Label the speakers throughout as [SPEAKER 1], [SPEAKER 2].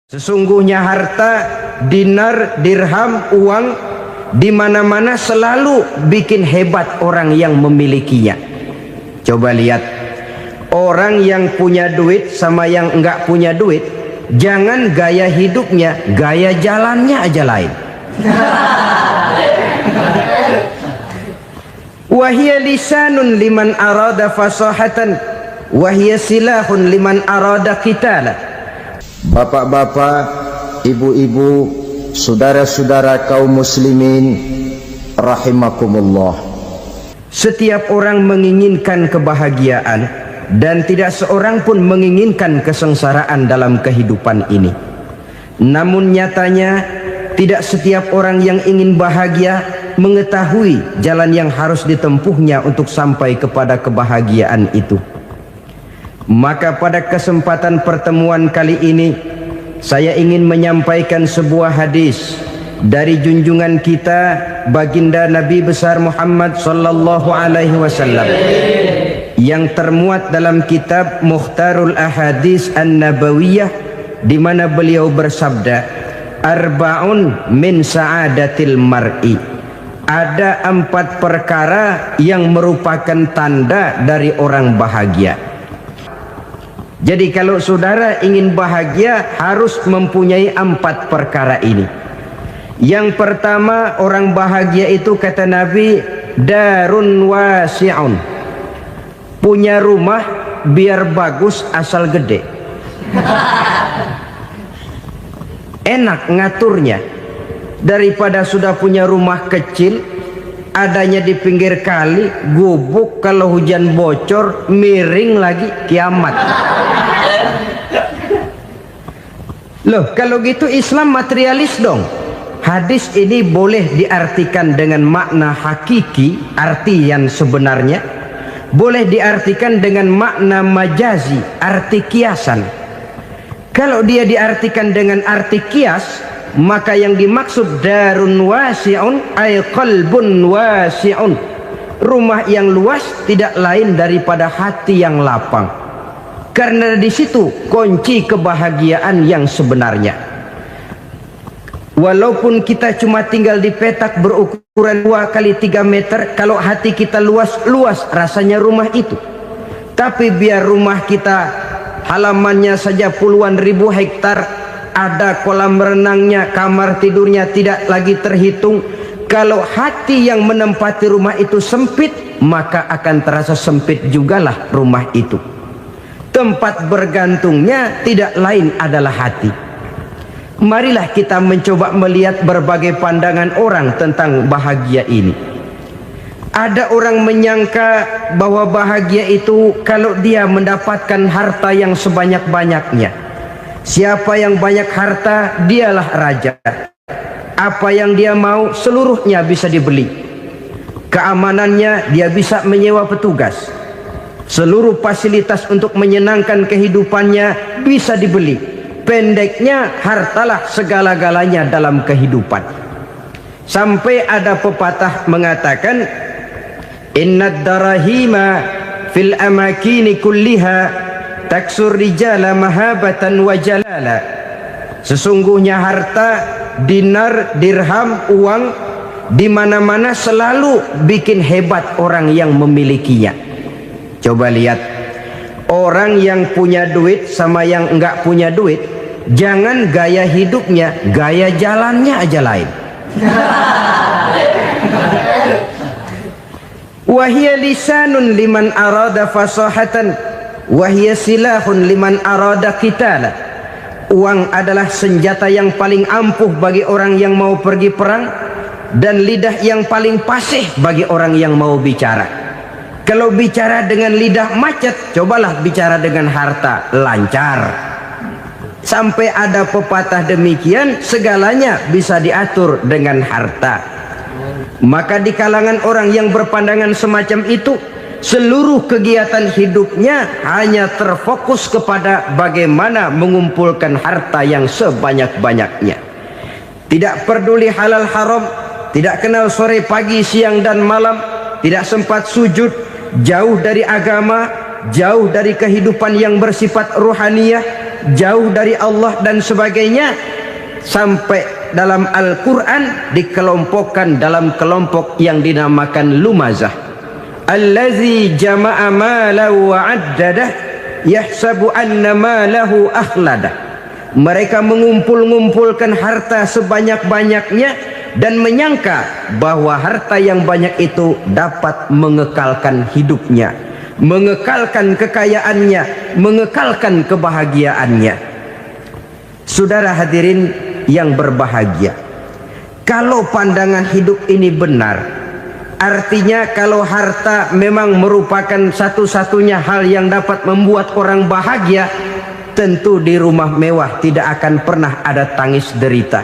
[SPEAKER 1] Sesungguhnya harta, dinar, dirham, uang di mana-mana selalu bikin hebat orang yang memilikinya. Coba lihat orang yang punya duit sama yang enggak punya duit, jangan gaya hidupnya, gaya jalannya aja lain. Wahia lisanun liman arada fasahatan, wahia silahun liman arada qitala. Bapak-bapak, ibu-ibu, saudara-saudara kaum muslimin rahimakumullah. Setiap orang menginginkan kebahagiaan dan tidak seorang pun menginginkan kesengsaraan dalam kehidupan ini. Namun nyatanya tidak setiap orang yang ingin bahagia mengetahui jalan yang harus ditempuhnya untuk sampai kepada kebahagiaan itu. Maka pada kesempatan pertemuan kali ini saya ingin menyampaikan sebuah hadis dari junjungan kita baginda Nabi besar Muhammad sallallahu alaihi wasallam yang termuat dalam kitab Mukhtarul Ahadits An-Nabawiyah, di mana beliau bersabda, arba'un min sa'adatil mar'i. Ada 4 perkara yang merupakan tanda dari orang bahagia. Jadi kalau saudara ingin bahagia harus mempunyai 4 perkara ini. Yang pertama, orang bahagia itu kata Nabi, darun wasi'un. Punya rumah biar bagus asal gede. Enak ngaturnya. Daripada sudah punya rumah kecil, adanya di pinggir kali, gubuk, kalau hujan bocor, miring lagi, kiamat. Loh, kalau gitu Islam materialis dong. Hadis ini boleh diartikan dengan makna hakiki, arti yang sebenarnya. Boleh diartikan dengan makna majazi, arti kiasan. Kalau dia diartikan dengan arti kias, maka yang dimaksud darun wasi'un ay qalbun wasi'un. Rumah yang luas tidak lain daripada hati yang lapang. Karena di situ kunci kebahagiaan yang sebenarnya. Walaupun kita cuma tinggal di petak berukuran 2 kali 3 meter, kalau hati kita luas-luas rasanya rumah itu. Tapi biar rumah kita halamannya saja puluhan ribu hektar, ada kolam renangnya, kamar tidurnya tidak lagi terhitung. Kalau hati yang menempati rumah itu sempit, maka akan terasa sempit jugalah rumah itu. Tempat bergantungnya tidak lain adalah hati. Marilah kita mencoba melihat berbagai pandangan orang tentang bahagia ini. Ada orang menyangka bahwa bahagia itu kalau dia mendapatkan harta yang sebanyak-banyaknya. Siapa yang banyak harta, dialah raja. Apa yang dia mau, seluruhnya bisa dibeli. Keamanannya, dia bisa menyewa petugas. Seluruh fasilitas untuk menyenangkan kehidupannya bisa dibeli. Pendeknya, hartalah segala-galanya dalam kehidupan. Sampai ada pepatah mengatakan, innad darahima fil amakini kulliha taksur rijala mahabatan wa jalala. Sesungguhnya harta, dinar, dirham, uang di mana-mana selalu bikin hebat orang yang memilikinya. Coba lihat orang yang punya duit sama yang enggak punya duit, jangan gaya hidupnya, gaya jalannya aja lain. Wahia lisanun liman arada fasahatan, wahia silahun liman arada qitala. Uang adalah senjata yang paling ampuh bagi orang yang mau pergi perang, dan lidah yang paling fasih bagi orang yang mau bicara. Kalau bicara dengan lidah macet, cobalah bicara dengan harta, lancar. Sampai ada pepatah demikian, segalanya bisa diatur dengan harta. Maka di kalangan orang yang berpandangan semacam itu, seluruh kegiatan hidupnya hanya terfokus kepada bagaimana mengumpulkan harta yang sebanyak-banyaknya. Tidak peduli halal haram, tidak kenal sore pagi siang dan malam, tidak sempat sujud, jauh dari agama, jauh dari kehidupan yang bersifat ruhaniyah, jauh dari Allah dan sebagainya, sampai dalam Al-Quran dikelompokkan dalam kelompok yang dinamakan lumazah. Allazi jama'a malahu wa 'addadah yahsabu anna malahu akhladah. Mereka mengumpul-ngumpulkan harta sebanyak-banyaknya dan menyangka bahwa harta yang banyak itu dapat mengekalkan hidupnya, mengekalkan kekayaannya, mengekalkan kebahagiaannya. Saudara hadirin yang berbahagia, kalau pandangan hidup ini benar, artinya kalau harta memang merupakan satu-satunya hal yang dapat membuat orang bahagia, tentu di rumah mewah tidak akan pernah ada tangis derita.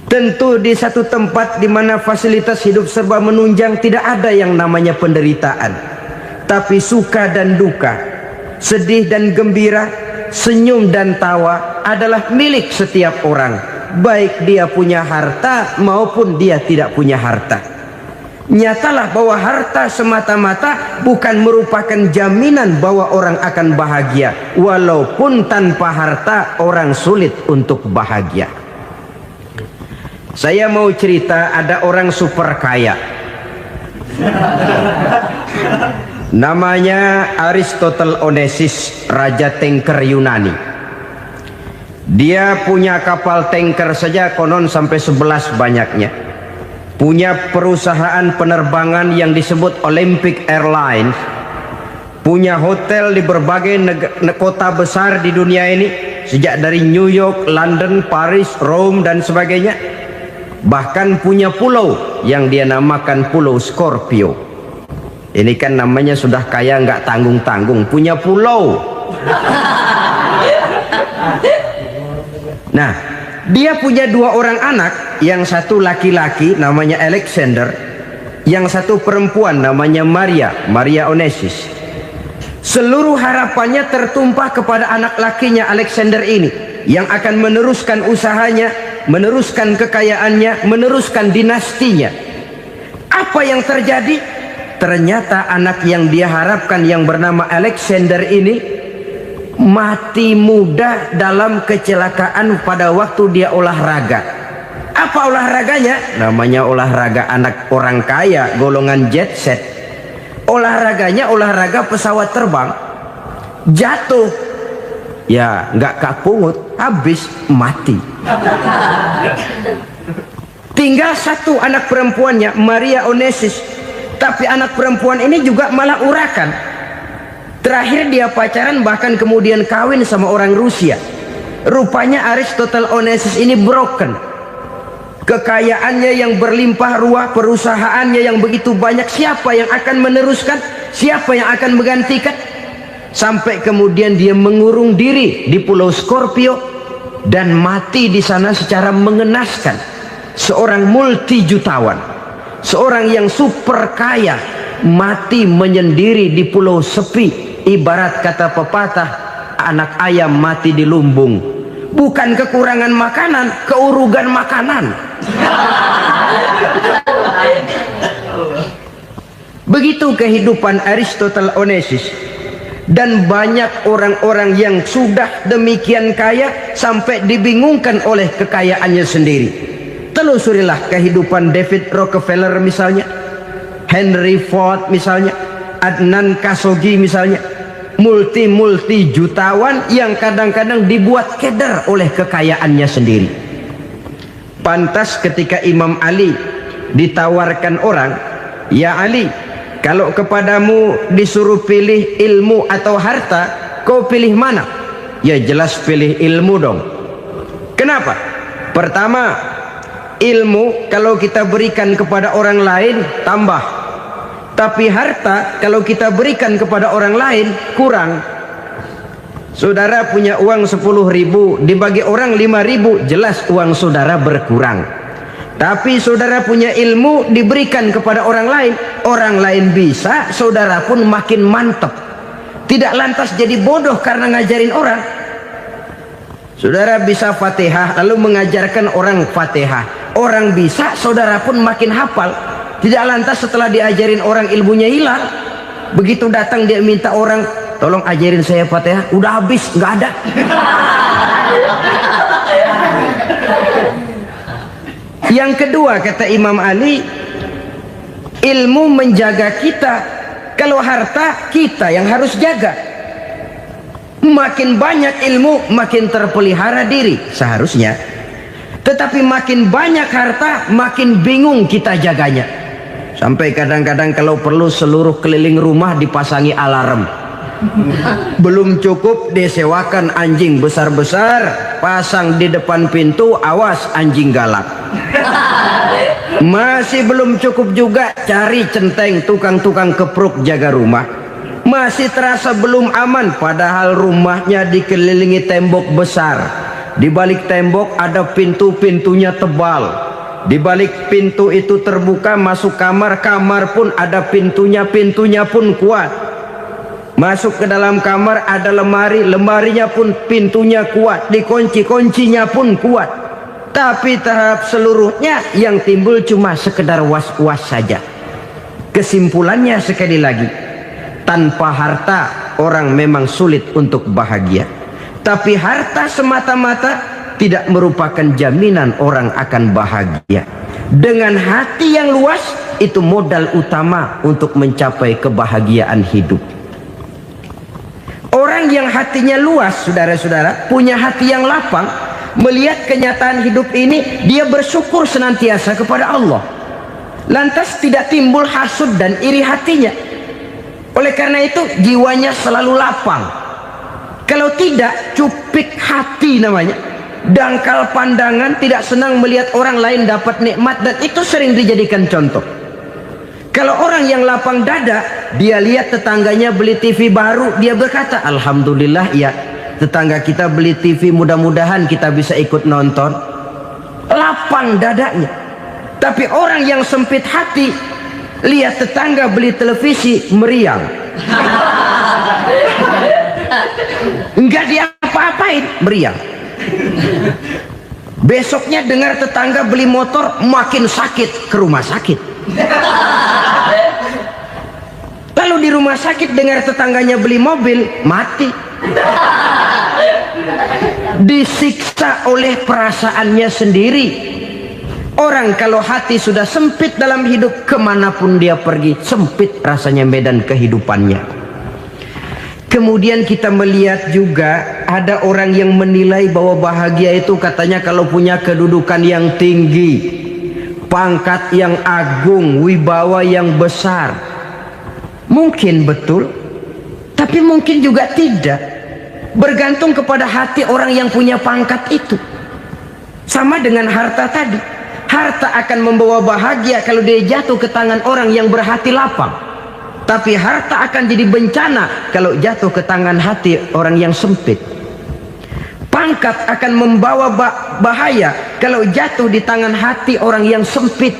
[SPEAKER 1] Tentu di satu tempat di mana fasilitas hidup serba menunjang tidak ada yang namanya penderitaan. Tapi suka dan duka, sedih dan gembira, senyum dan tawa adalah milik setiap orang, baik dia punya harta maupun dia tidak punya harta. Nyatalah bahwa harta semata-mata bukan merupakan jaminan bahwa orang akan bahagia, walaupun tanpa harta orang sulit untuk bahagia. Saya mau cerita, ada orang super kaya, namanya Aristotle Onesimus, raja tanker Yunani. Dia punya kapal tanker saja konon sampai 11 banyaknya. Punya perusahaan penerbangan yang disebut Olympic Airlines. Punya hotel di berbagai kota besar di dunia ini, sejak dari New York, London, Paris, Rome dan sebagainya. Bahkan punya pulau yang dia namakan Pulau Scorpio. Ini kan namanya sudah kaya nggak tanggung-tanggung, punya pulau. Nah, dia punya 2 orang anak, yang satu laki-laki namanya Alexander, yang satu perempuan namanya Maria Onesimus. Seluruh harapannya tertumpah kepada anak lakinya Alexander ini, yang akan meneruskan usahanya, meneruskan kekayaannya, meneruskan dinastinya. Apa yang terjadi? Ternyata anak yang dia harapkan yang bernama Alexander ini mati muda dalam kecelakaan pada waktu dia olahraga. Apa olahraganya? Namanya olahraga anak orang kaya, golongan jet set. Olahraganya olahraga pesawat terbang. Jatuh, ya nggak kapungut, habis mati. Tinggal satu anak perempuannya, Maria Onesimus. Tapi anak perempuan ini juga malah urakan. Terakhir dia pacaran, bahkan kemudian kawin sama orang Rusia. Rupanya Aristotle Onesimus ini broken. Kekayaannya yang berlimpah ruah, perusahaannya yang begitu banyak, siapa yang akan meneruskan? Siapa yang akan menggantikan? Sampai kemudian dia mengurung diri di Pulau Scorpio dan mati di sana secara mengenaskan. Seorang multijutawan, seorang yang super kaya, mati menyendiri di pulau sepi. Ibarat kata pepatah, anak ayam mati di lumbung. Bukan kekurangan makanan, keurugan makanan. Begitu kehidupan Aristotle Onesimus. Dan banyak orang-orang yang sudah demikian kaya sampai dibingungkan oleh kekayaannya sendiri. Telusurilah kehidupan David Rockefeller misalnya, Henry Ford misalnya, Adnan Khashoggi misalnya. Multi jutawan yang kadang-kadang dibuat keder oleh kekayaannya sendiri. Pantas ketika Imam Ali ditawarkan orang, "Ya Ali, kalau kepadamu disuruh pilih ilmu atau harta, kau pilih mana?" Ya jelas pilih ilmu dong. Kenapa? Pertama, ilmu kalau kita berikan kepada orang lain tambah. Tapi harta kalau kita berikan kepada orang lain kurang. Saudara punya uang 10.000, dibagi orang 5.000, jelas uang saudara berkurang. Tapi saudara punya ilmu, diberikan kepada orang lain bisa, saudara pun makin mantap. Tidak lantas jadi bodoh karena ngajarin orang. Saudara bisa Fatihah lalu mengajarkan orang Fatihah, orang bisa, saudara pun makin hafal. Tidak lantas setelah diajarin orang ilmunya hilang. Begitu datang dia minta orang tolong ajarin saya Fatihah. Udah habis, nggak ada. Yang kedua kata Imam Ali, ilmu menjaga kita. Kalau harta, kita yang harus jaga. Makin banyak ilmu, makin terpelihara diri seharusnya. Tetapi makin banyak harta, makin bingung kita jaganya. Sampai kadang-kadang kalau perlu seluruh keliling rumah dipasangi alarm. Belum cukup disewakan anjing besar-besar, pasang di depan pintu, awas anjing galak. Masih belum cukup juga, cari centeng tukang-tukang kepruk jaga rumah. Masih terasa belum aman, padahal rumahnya dikelilingi tembok besar. Di balik tembok ada pintu-pintunya tebal. Di balik pintu itu terbuka masuk kamar, kamar pun ada pintunya, pintunya pun kuat. Masuk ke dalam kamar ada lemari, lemarinya pun pintunya kuat, dikunci, kuncinya pun kuat. Tapi terhadap seluruhnya yang timbul cuma sekedar was-was saja. Kesimpulannya sekali lagi, tanpa harta orang memang sulit untuk bahagia. Tapi harta semata-mata tidak merupakan jaminan orang akan bahagia. Dengan hati yang luas, itu modal utama untuk mencapai kebahagiaan hidup. Orang yang hatinya luas, saudara-saudara, punya hati yang lapang, melihat kenyataan hidup ini, dia bersyukur senantiasa kepada Allah. Lantas tidak timbul hasud dan iri hatinya. Oleh karena itu jiwanya selalu lapang. Kalau tidak, cupik hati namanya, dangkal pandangan, tidak senang melihat orang lain dapat nikmat, dan itu sering dijadikan contoh. Kalau orang yang lapang dada, dia lihat tetangganya beli TV baru, dia berkata, alhamdulillah ya, tetangga kita beli TV, mudah-mudahan kita bisa ikut nonton. Lapang dadanya. Tapi orang yang sempit hati, lihat tetangga beli televisi, meriang. Enggak dia apa-apain, meriang. Besoknya dengar tetangga beli motor, makin sakit, ke rumah sakit. Lalu di rumah sakit dengar tetangganya beli mobil, mati. Disiksa oleh perasaannya sendiri. Orang kalau hati sudah sempit dalam hidup, kemanapun dia pergi, sempit rasanya medan kehidupannya. Kemudian kita melihat juga ada orang yang menilai bahwa bahagia itu katanya kalau punya kedudukan yang tinggi, pangkat yang agung, wibawa yang besar. Mungkin betul, tapi mungkin juga tidak. Bergantung kepada hati orang yang punya pangkat itu. Sama dengan harta tadi. Harta akan membawa bahagia kalau dia jatuh ke tangan orang yang berhati lapang. Tapi harta akan jadi bencana kalau jatuh ke tangan hati orang yang sempit. Pangkat akan membawa bahaya kalau jatuh di tangan hati orang yang sempit.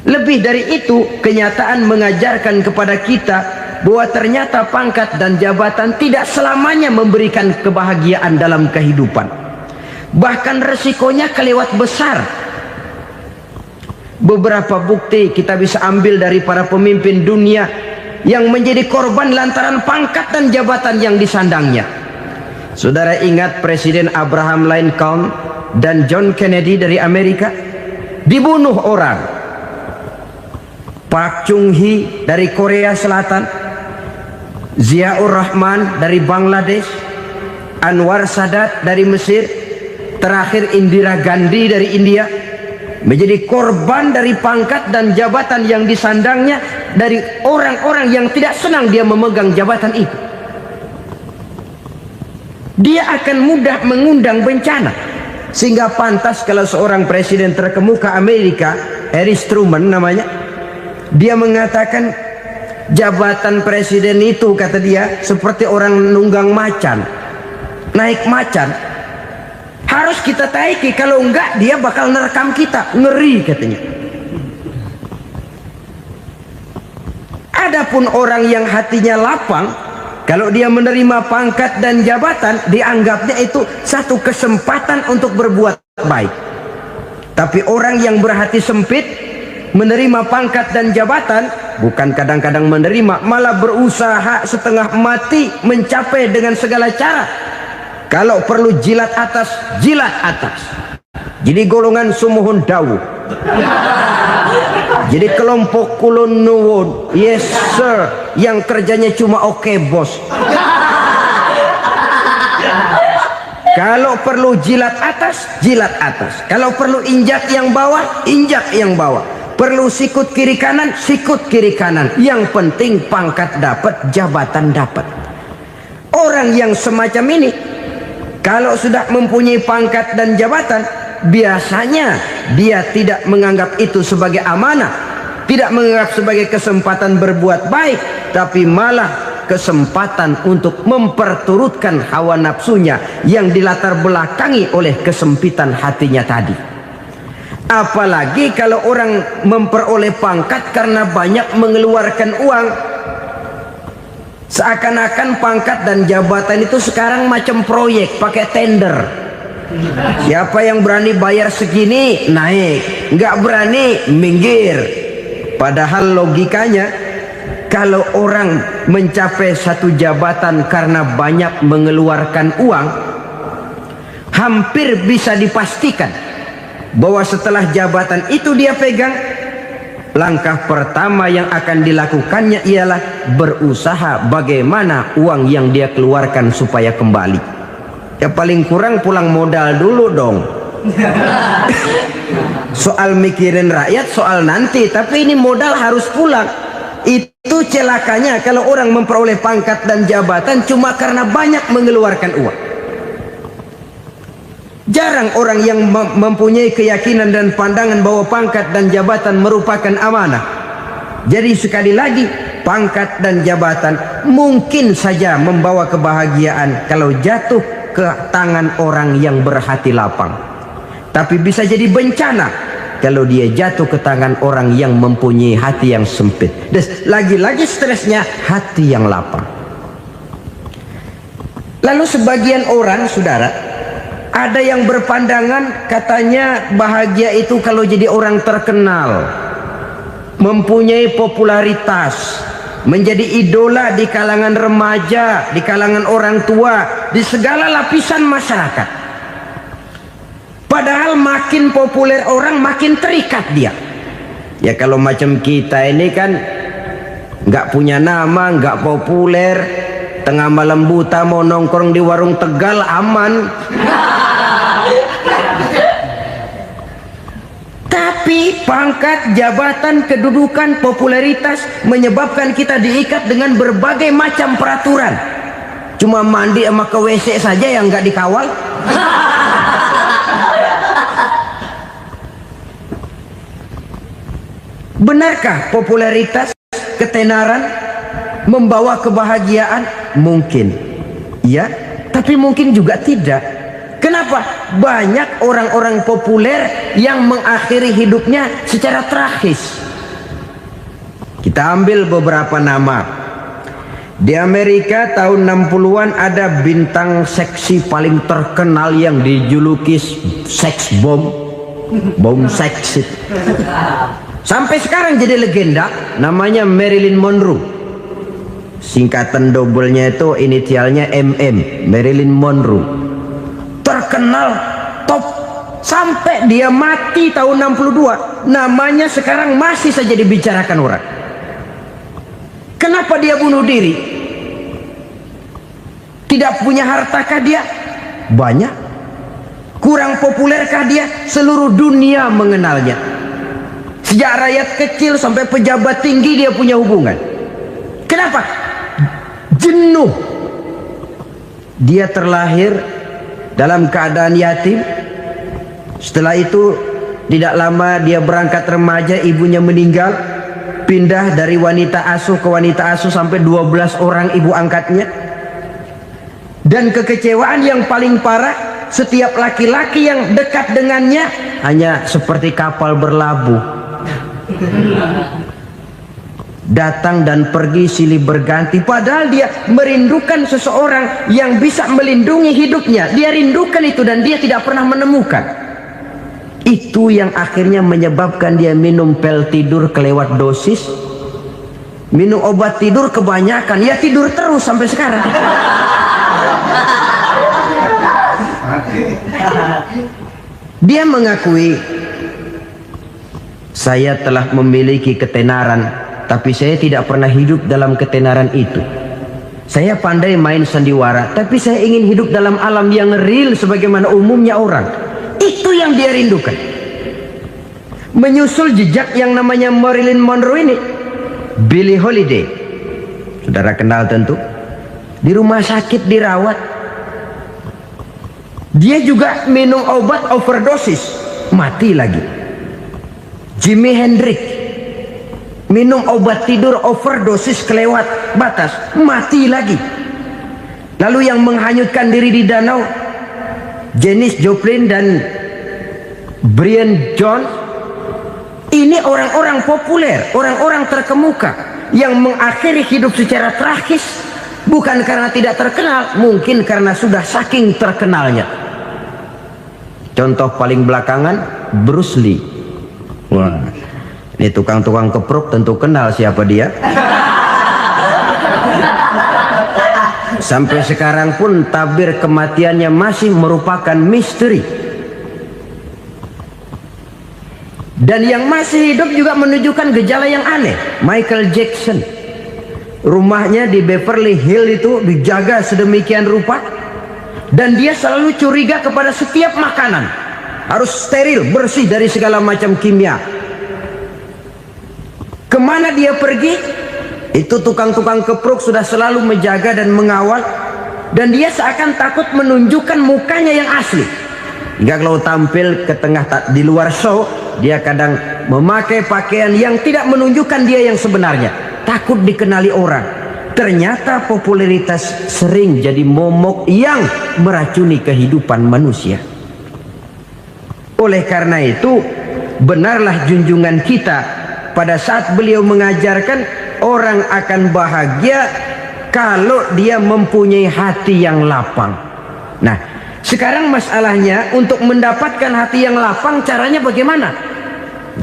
[SPEAKER 1] Lebih dari itu, kenyataan mengajarkan kepada kita bahwa ternyata pangkat dan jabatan tidak selamanya memberikan kebahagiaan dalam kehidupan. Bahkan resikonya kelewat besar. Beberapa bukti kita bisa ambil dari para pemimpin dunia yang menjadi korban lantaran pangkat dan jabatan yang disandangnya. Saudara ingat Presiden Abraham Lincoln dan John Kennedy dari Amerika? Dibunuh orang. Park Chung-hee dari Korea Selatan, Ziaur Rahman dari Bangladesh, Anwar Sadat dari Mesir, terakhir Indira Gandhi dari India, menjadi korban dari pangkat dan jabatan yang disandangnya dari orang-orang yang tidak senang dia memegang jabatan itu. Dia akan mudah mengundang bencana. Sehingga pantas kalau seorang presiden terkemuka Amerika, Harry Truman namanya, dia mengatakan jabatan presiden itu, kata dia, seperti orang nunggang macan, naik macan. Harus kita taiki, kalau enggak dia bakal nerekam kita, ngeri katanya. Adapun orang yang hatinya lapang, kalau dia menerima pangkat dan jabatan, dianggapnya itu satu kesempatan untuk berbuat baik. Tapi orang yang berhati sempit, menerima pangkat dan jabatan, bukan kadang-kadang menerima, malah berusaha setengah mati mencapai dengan segala cara. Kalau perlu jilat atas, jilat atas. Jadi golongan sumuhun dawu. Jadi kelompok kulon nuwun, yes sir, yang kerjanya cuma oke bos. Kalau perlu jilat atas, jilat atas. Kalau perlu injak yang bawah, injak yang bawah. Perlu sikut kiri kanan, sikut kiri kanan. Yang penting pangkat dapat, jabatan dapat. Orang yang semacam ini, kalau sudah mempunyai pangkat dan jabatan, biasanya dia tidak menganggap itu sebagai amanah, tidak menganggap sebagai kesempatan berbuat baik, tapi malah kesempatan untuk memperturutkan hawa nafsunya yang dilatar belakangi oleh kesempitan hatinya tadi. Apalagi kalau orang memperoleh pangkat karena banyak mengeluarkan uang, seakan-akan pangkat dan jabatan itu sekarang macam proyek pakai tender. Siapa yang berani bayar segini naik, nggak berani minggir. Padahal logikanya, kalau orang mencapai satu jabatan karena banyak mengeluarkan uang, hampir bisa dipastikan bahwa setelah jabatan itu dia pegang, langkah pertama yang akan dilakukannya ialah berusaha bagaimana uang yang dia keluarkan supaya kembali. Ya paling kurang pulang modal dulu dong. Soal mikirin rakyat soal nanti, tapi ini modal harus pulang. Itu celakanya kalau orang memperoleh pangkat dan jabatan cuma karena banyak mengeluarkan uang. Jarang orang yang mempunyai keyakinan dan pandangan bahwa pangkat dan jabatan merupakan amanah. Jadi sekali lagi, pangkat dan jabatan mungkin saja membawa kebahagiaan kalau jatuh ke tangan orang yang berhati lapang, tapi bisa jadi bencana kalau dia jatuh ke tangan orang yang mempunyai hati yang sempit. Dan lagi-lagi stresnya hati yang lapang. Lalu sebagian orang, saudara, ada yang berpandangan katanya bahagia itu kalau jadi orang terkenal, mempunyai popularitas, menjadi idola di kalangan remaja, di kalangan orang tua, di segala lapisan masyarakat. Padahal makin populer orang makin terikat dia. Ya kalau macam kita ini kan nggak punya nama, nggak populer, tengah malam buta mau nongkrong di warung Tegal aman. Tapi pangkat, jabatan, kedudukan, popularitas menyebabkan kita diikat dengan berbagai macam peraturan. Cuma mandi sama ke WC saja yang nggak dikawal. Benarkah popularitas, ketenaran membawa kebahagiaan? Mungkin ya, tapi mungkin juga tidak. Kenapa? Banyak orang-orang populer yang mengakhiri hidupnya secara tragis. Kita ambil beberapa nama. Di Amerika tahun 60-an ada bintang seksi paling terkenal yang dijuluki seks bom, bom seks. Sampai sekarang jadi legenda, namanya Marilyn Monroe. Singkatan doublenya itu inisialnya MM, Marilyn Monroe. Terkenal top sampai dia mati tahun 62. Namanya sekarang masih saja dibicarakan orang. Kenapa dia bunuh diri? Tidak punya hartakah dia? Banyak. Kurang populerkah dia? Seluruh dunia mengenalnya. Sejak rakyat kecil sampai pejabat tinggi dia punya hubungan. Kenapa? Jenuh. Dia terlahir dalam keadaan yatim. Setelah itu tidak lama dia berangkat remaja, ibunya meninggal. Pindah dari wanita asuh ke wanita asuh sampai 12 orang ibu angkatnya. Dan kekecewaan yang paling parah, setiap laki-laki yang dekat dengannya hanya seperti kapal berlabuh. Datang dan pergi silih berganti, padahal dia merindukan seseorang yang bisa melindungi hidupnya. Dia rindukan itu dan dia tidak pernah menemukan. Itu yang akhirnya menyebabkan dia minum pil tidur kelewat dosis, minum obat tidur kebanyakan, ya tidur terus sampai sekarang. Dia mengakui, saya telah memiliki ketenaran, tapi saya tidak pernah hidup dalam ketenaran itu. Saya pandai main sandiwara, tapi saya ingin hidup dalam alam yang real sebagaimana umumnya orang. Itu yang dia rindukan. Menyusul jejak yang namanya Marilyn Monroe ini, Billie Holiday, saudara kenal tentu, di rumah sakit dirawat. Dia juga minum obat overdosis, mati lagi. Jimi Hendrix minum obat tidur overdosis kelewat batas, mati lagi. Lalu yang menghanyutkan diri di danau, Janis Joplin dan Brian Jones. Ini orang-orang populer, orang-orang terkemuka yang mengakhiri hidup secara tragis, bukan karena tidak terkenal, mungkin karena sudah saking terkenalnya. Contoh paling belakangan, Bruce Lee. Wah, ini tukang-tukang kepruk tentu kenal siapa dia. Sampai sekarang pun tabir kematiannya masih merupakan misteri. Dan yang masih hidup juga menunjukkan gejala yang aneh. Michael Jackson, rumahnya di Beverly Hills itu dijaga sedemikian rupa, dan dia selalu curiga kepada setiap makanan harus steril, bersih dari segala macam kimia. Kemana dia pergi, itu tukang-tukang kepruk sudah selalu menjaga dan mengawal, dan dia seakan takut menunjukkan mukanya yang asli. Hingga kalau tampil ke tengah di luar show, dia kadang memakai pakaian yang tidak menunjukkan dia yang sebenarnya, takut dikenali orang. Ternyata popularitas sering jadi momok yang meracuni kehidupan manusia. Oleh karena itu, benarlah junjungan kita pada saat beliau mengajarkan orang akan bahagia kalau dia mempunyai hati yang lapang. Nah, sekarang masalahnya untuk mendapatkan hati yang lapang, caranya bagaimana?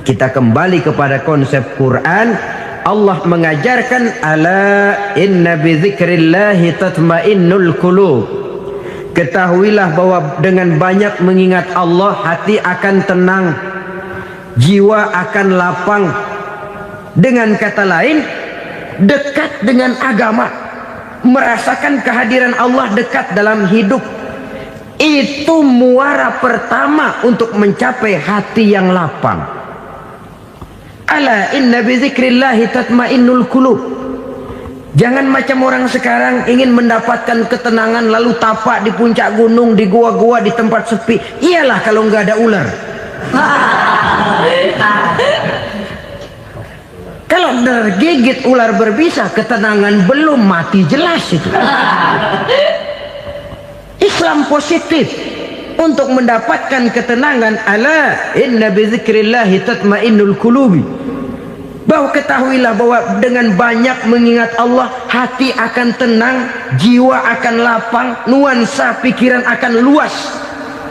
[SPEAKER 1] Kita kembali kepada konsep Quran. Allah mengajarkan, ala inna bidzikrillahi tatmainnul qulub. Ketahuilah bahwa dengan banyak mengingat Allah, hati akan tenang, jiwa akan lapang. Dengan kata lain, dekat dengan agama, merasakan kehadiran Allah dekat dalam hidup. Itu muara pertama untuk mencapai hati yang lapang. Ala inna bizikrillahi tatmainnul qulub. Jangan macam orang sekarang ingin mendapatkan ketenangan lalu tapak di puncak gunung, di gua-gua, di tempat sepi. Iyalah kalau nggak ada ular. Kalau tergigit ular berbisa, ketenangan belum, mati jelas itu. Islam positif untuk mendapatkan ketenangan. Ala inna bizikrillahi tatmainnul qulubi. Bahwa ketahuilah bahwa dengan banyak mengingat Allah, hati akan tenang, jiwa akan lapang, nuansa pikiran akan luas.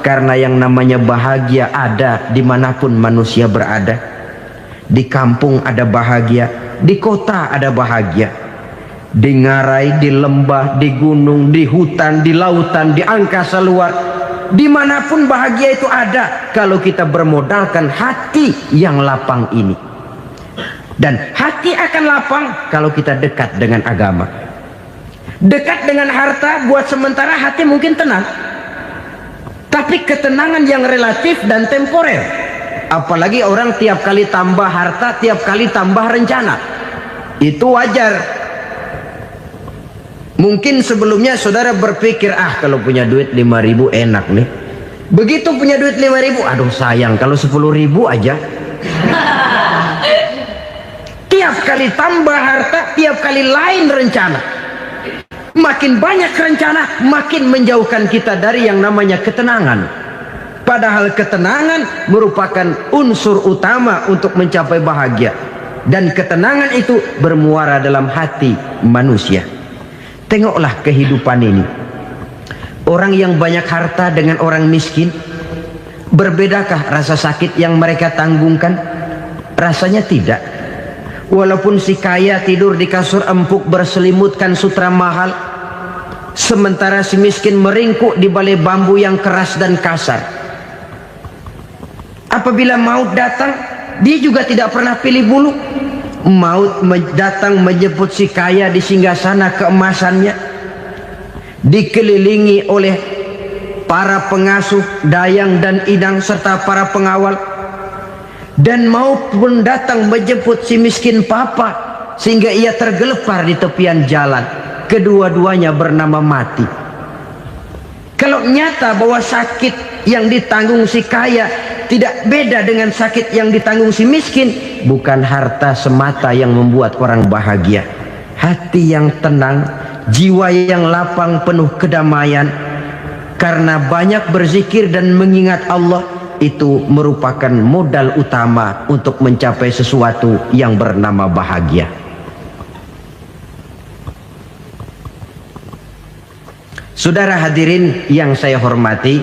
[SPEAKER 1] Karena yang namanya bahagia ada dimanapun manusia berada. Di kampung ada bahagia, di kota ada bahagia, di ngarai, di lembah, di gunung, di hutan, di lautan, di angkasa luar, dimanapun bahagia itu ada kalau kita bermodalkan hati yang lapang ini. Dan hati akan lapang kalau kita dekat dengan agama. Dekat dengan harta buat sementara hati mungkin tenang, tapi ketenangan yang relatif dan temporer. Apalagi orang tiap kali tambah harta, tiap kali tambah rencana. Itu wajar. Mungkin sebelumnya saudara berpikir, kalau punya duit 5.000 enak nih. Begitu punya duit 5.000, aduh sayang kalau 10.000 aja. Tiap kali tambah harta, tiap kali lain rencana. Makin banyak rencana, makin menjauhkan kita dari yang namanya ketenangan. Padahal ketenangan merupakan unsur utama untuk mencapai bahagia. Dan ketenangan itu bermuara dalam hati manusia. Tengoklah kehidupan ini. Orang yang banyak harta dengan orang miskin, Berbedakah rasa sakit yang mereka tanggungkan? Rasanya tidak. Walaupun si kaya tidur di kasur empuk berselimutkan sutra mahal, sementara si miskin meringkuk di balai bambu yang keras dan kasar. Apabila maut datang, dia juga tidak pernah pilih bulu. Maut datang menjemput si kaya di singgasana keemasannya, dikelilingi oleh para pengasuh, dayang dan idang serta para pengawal. Dan maut pun datang menjemput si miskin papa sehingga ia tergelepar di tepian jalan. Kedua-duanya bernama mati. Kalau nyata bahwa sakit yang ditanggung si kaya tidak beda dengan sakit yang ditanggung si miskin, bukan harta semata yang membuat orang bahagia. Hati yang tenang, jiwa yang lapang penuh kedamaian karena banyak berzikir dan mengingat Allah, itu merupakan modal utama untuk mencapai sesuatu yang bernama bahagia. Saudara hadirin yang saya hormati,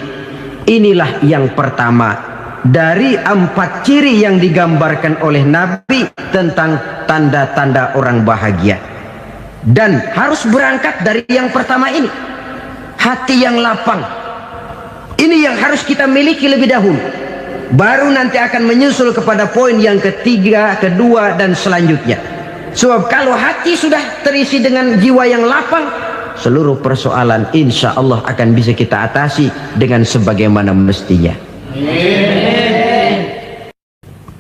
[SPEAKER 1] inilah yang pertama dari 4 ciri yang digambarkan oleh Nabi tentang tanda-tanda orang bahagia. Dan harus berangkat dari yang pertama ini, hati yang lapang. Ini yang harus kita miliki lebih dahulu, baru nanti akan menyusul kepada poin yang ketiga, kedua dan selanjutnya. Sebab kalau hati sudah terisi dengan jiwa yang lapang, seluruh persoalan insya Allah akan bisa kita atasi dengan sebagaimana mestinya.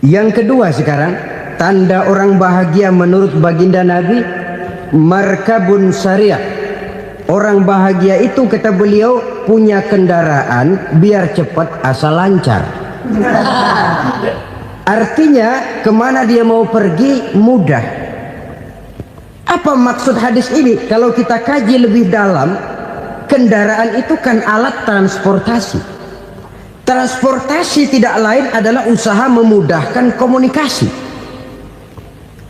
[SPEAKER 1] Yang kedua sekarang, tanda orang bahagia menurut baginda Nabi, markabun syariah. Orang bahagia itu, kata beliau, punya kendaraan biar cepat asal lancar. Artinya kemana dia mau pergi mudah. Apa maksud hadis ini? Kalau kita kaji lebih dalam, kendaraan itu kan alat transportasi. Transportasi tidak lain adalah usaha memudahkan komunikasi.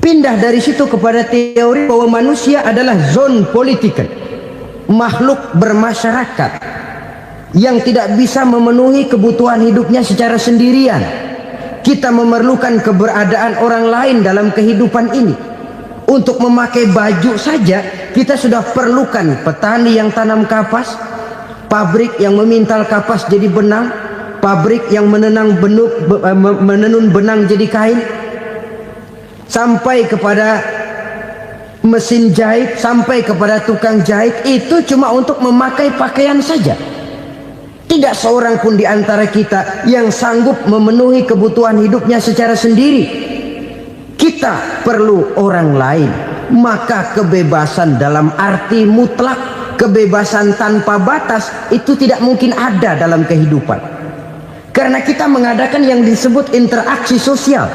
[SPEAKER 1] Pindah dari situ kepada teori bahwa manusia adalah zon political, makhluk bermasyarakat yang tidak bisa memenuhi kebutuhan hidupnya secara sendirian. Kita memerlukan keberadaan orang lain dalam kehidupan ini. Untuk memakai baju saja kita sudah perlukan petani yang tanam kapas, pabrik yang memintal kapas jadi benang, pabrik yang menenun benang jadi kain, sampai kepada mesin jahit, sampai kepada tukang jahit. Itu cuma untuk memakai pakaian saja. Tidak seorang pun di antara kita yang sanggup memenuhi kebutuhan hidupnya secara sendiri. Kita perlu orang lain. Maka kebebasan dalam arti mutlak, kebebasan tanpa batas, itu tidak mungkin ada dalam kehidupan. Karena kita mengadakan yang disebut interaksi sosial.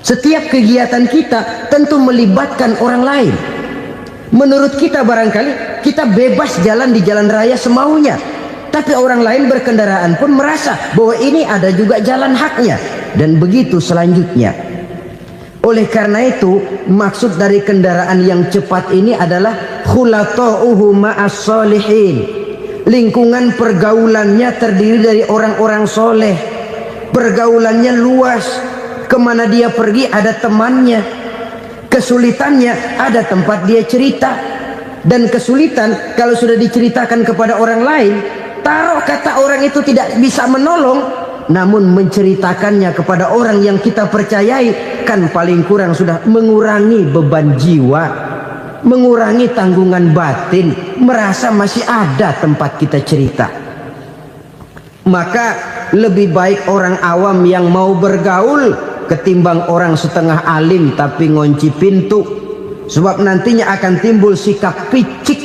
[SPEAKER 1] Setiap kegiatan kita tentu melibatkan orang lain. Menurut kita barangkali kita bebas jalan di jalan raya semaunya, tapi orang lain berkendaraan pun merasa bahwa ini ada juga jalan haknya, dan begitu selanjutnya. Oleh karena itu, maksud dari kendaraan yang cepat ini adalah khulata'uhu ma'as solihin. Lingkungan pergaulannya terdiri dari orang-orang soleh. Pergaulannya luas. Kemana dia pergi ada temannya. Kesulitannya ada tempat dia cerita. Dan kesulitan kalau sudah diceritakan kepada orang lain, taruh kata orang itu tidak bisa menolong, namun menceritakannya kepada orang yang kita percayai, kan paling kurang sudah mengurangi beban jiwa, mengurangi tanggungan batin, merasa masih ada tempat kita cerita. Maka lebih baik orang awam yang mau bergaul ketimbang orang setengah alim tapi ngunci pintu. Sebab nantinya akan timbul sikap picik,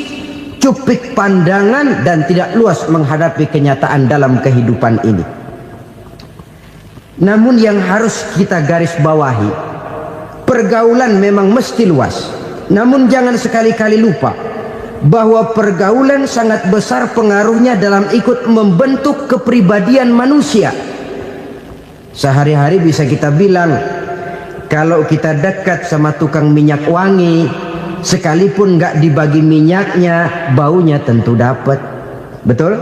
[SPEAKER 1] cupik pandangan, dan tidak luas menghadapi kenyataan dalam kehidupan ini. Namun yang harus kita garis bawahi, pergaulan memang mesti luas. Namun jangan sekali-kali lupa bahwa pergaulan sangat besar pengaruhnya dalam ikut membentuk kepribadian manusia. Sehari-hari bisa kita bilang, kalau kita dekat sama tukang minyak wangi, sekalipun nggak dibagi minyaknya, baunya tentu dapat. Betul?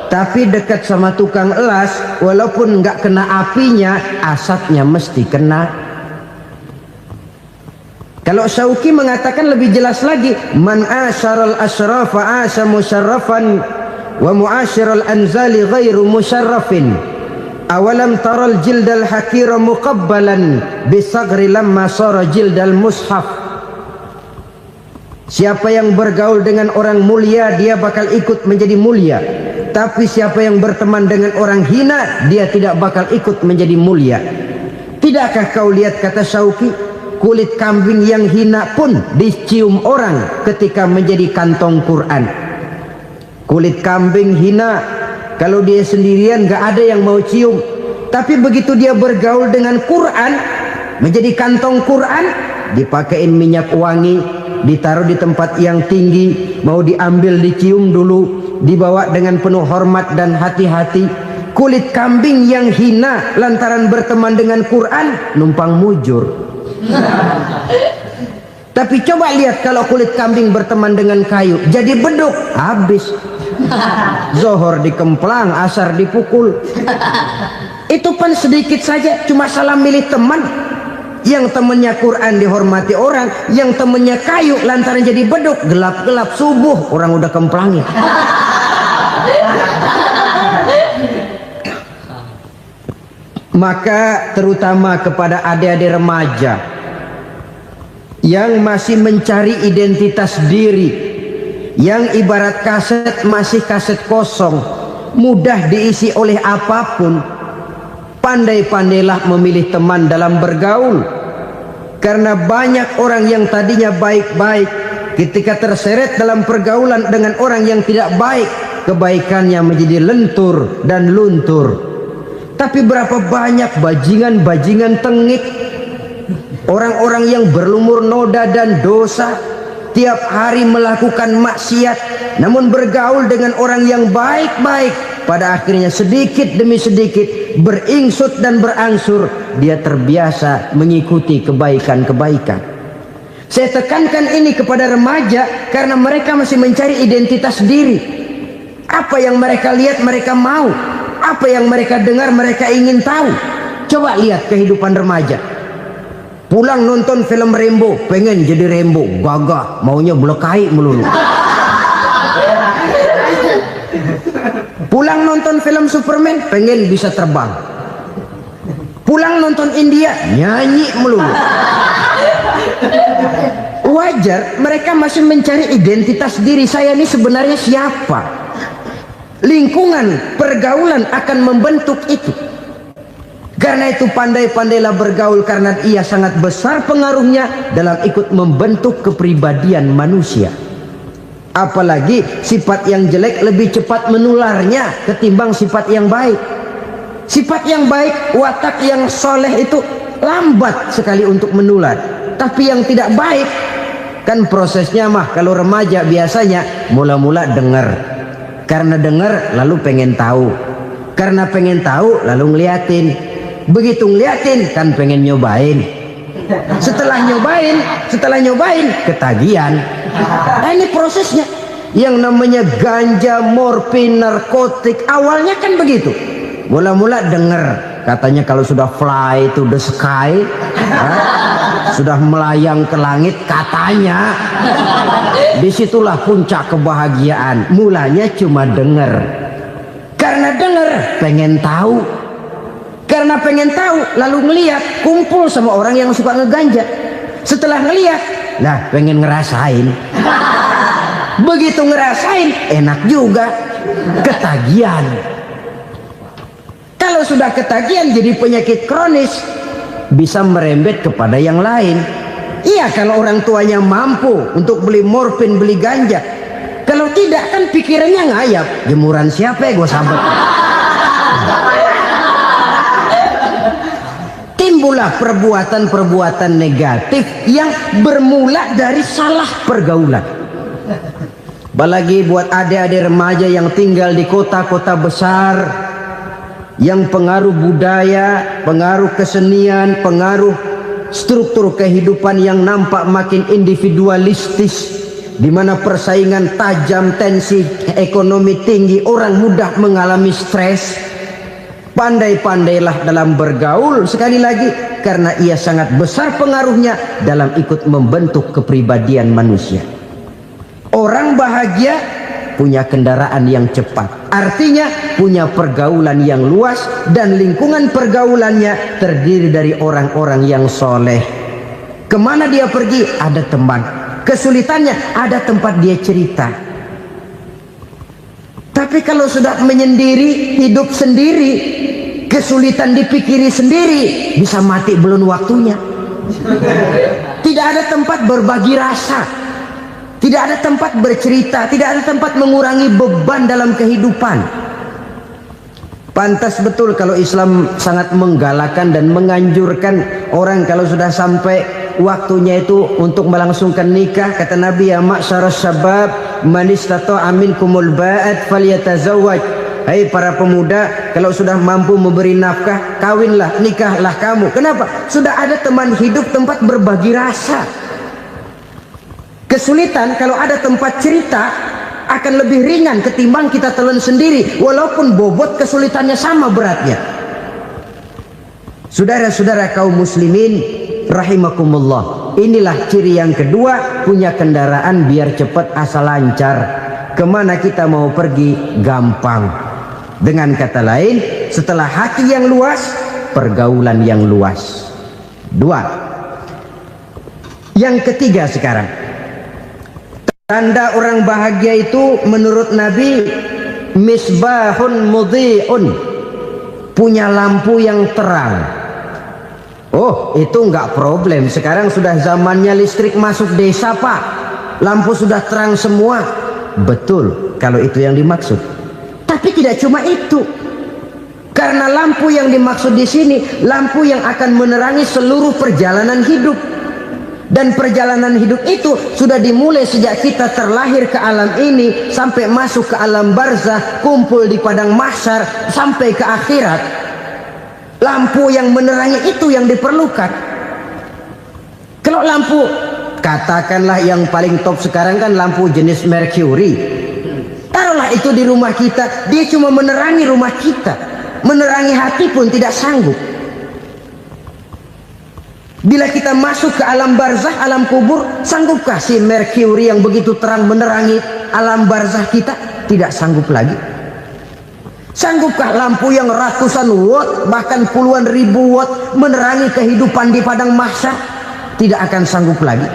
[SPEAKER 1] tapi dekat sama tukang elas, walaupun nggak kena apinya, asapnya mesti kena. Kalau Syauqi mengatakan lebih jelas lagi, man asyaral asrafa asa musyarrafan wa muasyiral anzali ghairu musyarrafin. Awalam taral jildal hakira muqabbalan bisagri lamma sara jildal mushaf. Siapa yang bergaul dengan orang mulia, dia bakal ikut menjadi mulia. Tapi siapa yang berteman dengan orang hina, dia tidak bakal ikut menjadi mulia. Tidakkah kau lihat, kata Syauqi, kulit kambing yang hina pun dicium orang ketika menjadi kantong Quran. Kulit kambing hina, kalau dia sendirian gak ada yang mau cium. Tapi begitu dia bergaul dengan Quran, menjadi kantong Quran, dipakein minyak wangi, ditaruh di tempat yang tinggi, mau diambil dicium dulu, dibawa dengan penuh hormat dan hati-hati. Kulit kambing yang hina lantaran berteman dengan Quran, numpang mujur. Tapi coba lihat kalau kulit kambing berteman dengan kayu, jadi beduk, habis. Zohor dikemplang, asar dipukul. Itu pun sedikit saja, cuma salah milih teman. Yang temannya Quran dihormati orang, yang temannya kayu lantaran jadi beduk, gelap-gelap subuh orang udah kemplangin. Maka terutama kepada adik-adik remaja yang masih mencari identitas diri, yang ibarat kaset masih kaset kosong, mudah diisi oleh apapun, pandai-pandailah memilih teman dalam bergaul. Karena banyak orang yang tadinya baik-baik, ketika terseret dalam pergaulan dengan orang yang tidak baik, kebaikannya menjadi lentur dan luntur. Tapi berapa banyak bajingan-bajingan tengik, orang-orang yang berlumur noda dan dosa, tiap hari melakukan maksiat, namun bergaul dengan orang yang baik-baik, pada akhirnya sedikit demi sedikit beringsut dan berangsur dia terbiasa mengikuti kebaikan-kebaikan. Saya tekankan ini kepada remaja karena mereka masih mencari identitas diri. Apa yang mereka lihat mereka mau, apa yang mereka dengar mereka ingin tahu. Coba lihat kehidupan remaja. Pulang nonton film Rambo, pengen jadi Rambo, gagah, maunya belekai melulu. Pulang nonton film Superman, pengen bisa terbang. Pulang nonton India, nyanyi melulu. Wajar, mereka masih mencari identitas diri. Saya ini sebenarnya siapa? Lingkungan, pergaulan akan membentuk itu. Karena itu pandai-pandailah bergaul, karena ia sangat besar pengaruhnya dalam ikut membentuk kepribadian manusia. Apalagi sifat yang jelek lebih cepat menularnya ketimbang sifat yang baik. Sifat yang baik, watak yang soleh itu lambat sekali untuk menular. Tapi yang tidak baik, kan prosesnya mah kalau remaja biasanya mula-mula dengar. Karena dengar lalu pengen tahu. Karena pengen tahu lalu ngeliatin. Begitu ngeliatin kan pengen nyobain. Setelah nyobain ketagihan. Nah, ini prosesnya. Yang namanya ganja, morfin, narkotik, awalnya kan begitu. Mula-mula dengar, katanya kalau sudah fly to the sky, sudah melayang ke langit, katanya disitulah puncak kebahagiaan. Mulanya cuma dengar. Karena dengar pengen tahu. Karena pengen tahu lalu ngeliat, kumpul sama orang yang suka ngeganja. Setelah ngeliat, nah pengen ngerasain. Begitu ngerasain enak juga, ketagihan. Kalau sudah ketagihan jadi penyakit kronis, bisa merembet kepada yang lain. Iya, kalau orang tuanya mampu untuk beli morfin, beli ganja. Kalau tidak kan pikirannya ngayap, jemuran siapa ya gue sahabat. Timbullah perbuatan-perbuatan negatif yang bermula dari salah pergaulan. Apalagi buat adik-adik remaja yang tinggal di kota-kota besar, yang pengaruh budaya, pengaruh kesenian, pengaruh struktur kehidupan yang nampak makin individualistis, di mana persaingan tajam, tensi ekonomi tinggi, orang mudah mengalami stres. Pandai-pandailah dalam bergaul, sekali lagi, karena ia sangat besar pengaruhnya dalam ikut membentuk kepribadian manusia. Orang bahagia punya kendaraan yang cepat, artinya punya pergaulan yang luas, dan lingkungan pergaulannya terdiri dari orang-orang yang soleh. Kemana dia pergi ada teman, kesulitannya ada tempat dia cerita. Tapi kalau sudah menyendiri, hidup sendiri, kesulitan dipikiri sendiri, bisa mati belum waktunya. Tidak ada tempat berbagi rasa, tidak ada tempat bercerita, tidak ada tempat mengurangi beban dalam kehidupan. Pantas betul kalau Islam sangat menggalakkan dan menganjurkan orang kalau sudah sampai waktunya itu untuk melangsungkan nikah. Kata Nabi, ya ma'syaras syabab man istata'a minkumul ba'at falyatazawwaj. Hai para pemuda, kalau sudah mampu memberi nafkah, kawinlah, nikahlah kamu. Kenapa? Sudah ada teman hidup, tempat berbagi rasa. Kesulitan kalau ada tempat cerita akan lebih ringan ketimbang kita telan sendiri, walaupun bobot kesulitannya sama beratnya. Saudara-saudara kaum muslimin rahimakumullah, inilah ciri yang kedua, punya kendaraan biar cepat asal lancar. Kemana kita mau pergi gampang. Dengan kata lain, setelah hati yang luas, pergaulan yang luas. Dua. Yang ketiga sekarang, tanda orang bahagia itu menurut Nabi, misbahun mudhi'un, punya lampu yang terang. Oh, itu enggak problem. Sekarang sudah zamannya listrik masuk desa, Pak. Lampu sudah terang semua. Betul, kalau itu yang dimaksud. Tapi tidak cuma itu. Karena lampu yang dimaksud di sini, lampu yang akan menerangi seluruh perjalanan hidup. Dan perjalanan hidup itu sudah dimulai sejak kita terlahir ke alam ini, sampai masuk ke alam barzah, kumpul di padang mahsyar, sampai ke akhirat. Lampu yang menerangi itu yang diperlukan. Kalau lampu, katakanlah yang paling top sekarang kan lampu jenis Mercury. Taruhlah itu di rumah kita, dia cuma menerangi rumah kita, menerangi hati pun tidak sanggup. Bila kita masuk ke alam barzah, alam kubur, sanggupkah si Mercury yang begitu terang menerangi alam barzah kita? Tidak sanggup lagi. Sanggupkah lampu yang ratusan watt, bahkan puluhan ribu watt menerangi kehidupan di padang mahsyar? Tidak akan sanggup lagi.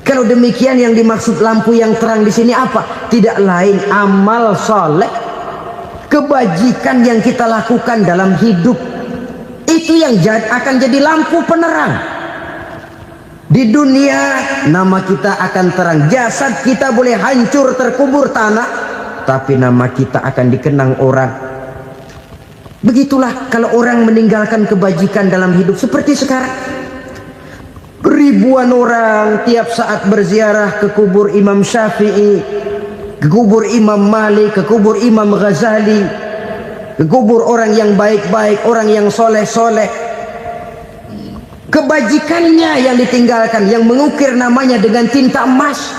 [SPEAKER 1] Kalau demikian, yang dimaksud lampu yang terang di sini apa? Tidak lain amal soleh, kebajikan yang kita lakukan dalam hidup. Itu yang akan jadi lampu penerang. Di dunia nama kita akan terang. Jasad kita boleh hancur terkubur tanah, tapi nama kita akan dikenang orang. Begitulah kalau orang meninggalkan kebajikan dalam hidup seperti sekarang. Ribuan orang tiap saat berziarah ke kubur Imam Syafi'i, ke kubur Imam Malik, ke kubur Imam Ghazali, ke kubur orang yang baik-baik, orang yang soleh-soleh. Kebajikannya yang ditinggalkan, yang mengukir namanya dengan tinta emas.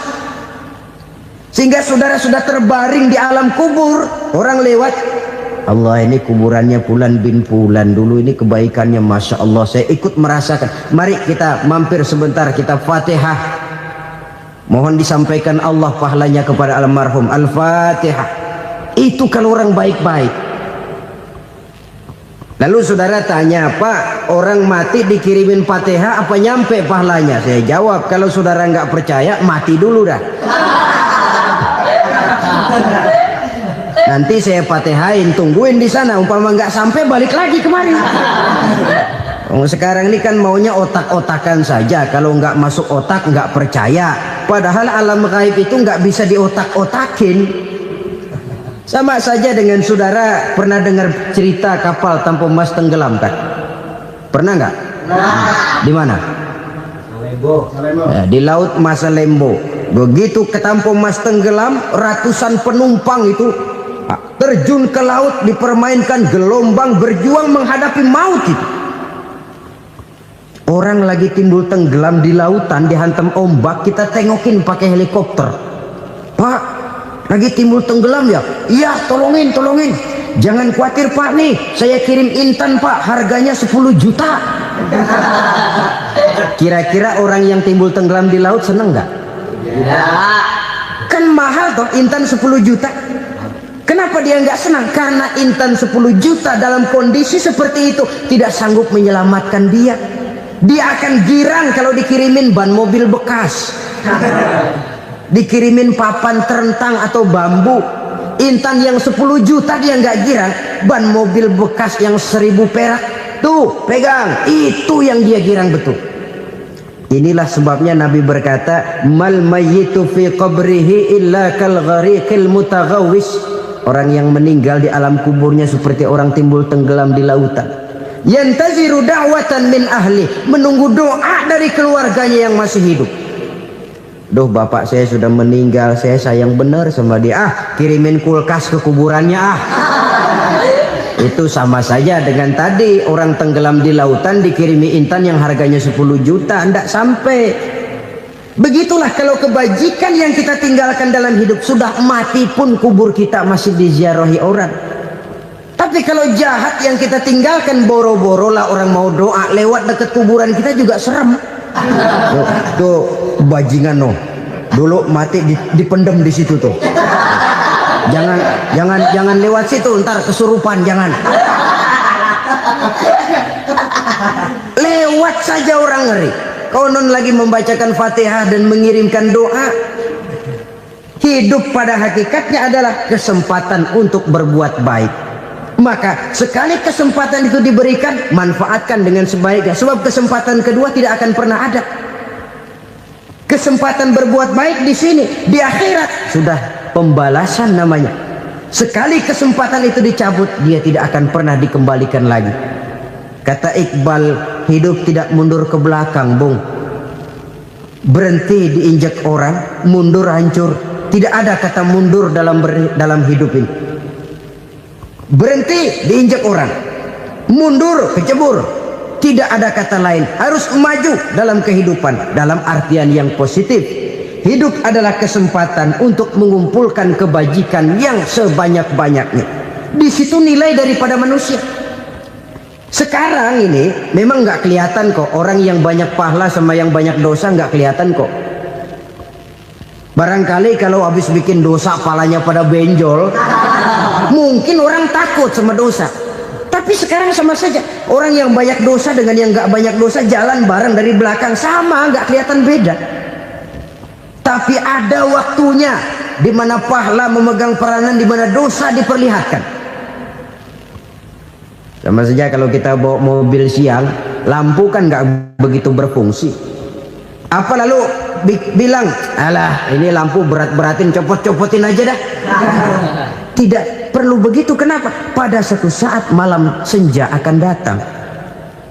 [SPEAKER 1] Sehingga saudara sudah terbaring di alam kubur, orang lewat, Allah, ini kuburannya Fulan bin Fulan, dulu ini kebaikannya Masya Allah, saya ikut merasakan. Mari kita mampir sebentar, kita Fatihah, mohon disampaikan Allah pahalanya kepada almarhum. Al-Fatihah. Itu kalau orang baik-baik. Lalu saudara tanya, Pak, orang mati dikirimin Fatihah apa nyampe pahalanya? Saya jawab, kalau saudara nggak percaya, mati dulu dah. Nanti saya Fatihain, tungguin di sana. Umpama nggak sampai, balik lagi kemari. Sekarang ini kan maunya otak-otakan saja. Kalau nggak masuk otak, nggak percaya. Padahal alam gaib itu nggak bisa diotak-otakin. Sama saja dengan saudara pernah dengar cerita kapal tanpa emas tenggelam kan? Pernah nggak? Di mana? Ya, di laut Masalembo. Begitu ke tanpa emas tenggelam, ratusan penumpang itu terjun ke laut, dipermainkan gelombang, berjuang menghadapi maut itu. Orang lagi timbul tenggelam di lautan, dihantam ombak, kita tengokin pakai helikopter. Pak, lagi timbul tenggelam ya? Iya, tolongin. Jangan khawatir Pak, nih saya kirim intan Pak, harganya 10 juta. Kira-kira orang yang timbul tenggelam di laut seneng nggak?
[SPEAKER 2] Tidak.
[SPEAKER 1] Kan mahal toh intan 10 juta. Kenapa dia nggak senang? Karena intan 10 juta dalam kondisi seperti itu tidak sanggup menyelamatkan dia. Dia akan girang kalau dikirimin ban mobil bekas, dikirimin papan terentang atau bambu. Intan yang 10 juta dia nggak girang. Ban mobil bekas yang 1000 perak, tuh pegang, itu yang dia girang betul. Inilah sebabnya Nabi berkata, mal mayyitu fi qabrihi illa kal ghariqil mutaghawwis. Orang yang meninggal di alam kuburnya seperti orang timbul tenggelam di lautan. Yantaziru da'watan min ahli, menunggu doa dari keluarganya yang masih hidup. Duh, bapak saya sudah meninggal, saya sayang benar sama dia. Kirimin kulkas ke kuburannya Itu sama saja dengan tadi orang tenggelam di lautan dikirimi intan yang harganya 10 juta, ndak sampai. Begitulah kalau kebajikan yang kita tinggalkan dalam hidup, sudah mati pun kubur kita masih diziarahi orang. Tapi kalau jahat yang kita tinggalkan, boro-boro lah orang mau doa lewat dekat kuburan kita juga serem. Tuh bajingan no, dulu mati dipendem di situ tuh. Jangan lewat situ, ntar kesurupan, jangan. Lewat saja orang ngeri. Konon lagi membacakan Fatihah dan mengirimkan doa. Hidup pada hakikatnya adalah kesempatan untuk berbuat baik. Maka sekali kesempatan itu diberikan, manfaatkan dengan sebaiknya. Sebab kesempatan kedua tidak akan pernah ada. Kesempatan berbuat baik di sini, di akhirat sudah pembalasan namanya. Sekali kesempatan itu dicabut, dia tidak akan pernah dikembalikan lagi. Kata Iqbal, hidup tidak mundur ke belakang, Bung. Berhenti diinjak orang, mundur hancur. Tidak ada kata mundur dalam hidup ini. Berhenti diinjak orang, mundur kecebur. Tidak ada kata lain, harus maju dalam kehidupan dalam artian yang positif. Hidup adalah kesempatan untuk mengumpulkan kebajikan yang sebanyak-banyaknya. Di situ nilai daripada manusia. Sekarang ini memang nggak kelihatan kok, orang yang banyak pahala sama yang banyak dosa nggak kelihatan kok. Barangkali kalau habis bikin dosa palanya pada benjol, mungkin orang takut sama dosa. Tapi sekarang sama saja, orang yang banyak dosa dengan yang nggak banyak dosa jalan bareng dari belakang, sama, nggak kelihatan beda. Tapi ada waktunya di mana pahala memegang peranan, di mana dosa diperlihatkan. Sama saja kalau kita bawa mobil siang, lampu kan nggak begitu berfungsi. Apa lalu bilang, alah ini lampu berat-beratin, copot-copotin aja dah. Tidak perlu begitu. Kenapa? Pada suatu saat malam senja akan datang.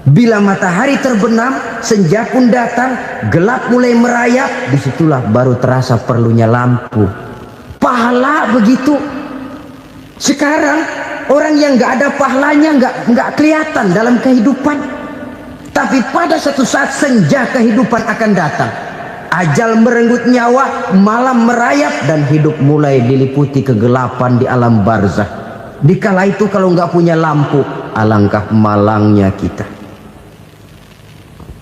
[SPEAKER 1] Bila matahari terbenam, senja pun datang, gelap mulai merayap, disitulah baru terasa perlunya lampu. Pahala begitu. Sekarang orang yang nggak ada pahalanya nggak kelihatan dalam kehidupan. Tapi pada suatu saat senja kehidupan akan datang. Ajal merenggut nyawa, malam merayap, dan hidup mulai diliputi kegelapan di alam barzah. Dikala itu kalau nggak punya lampu, alangkah malangnya kita.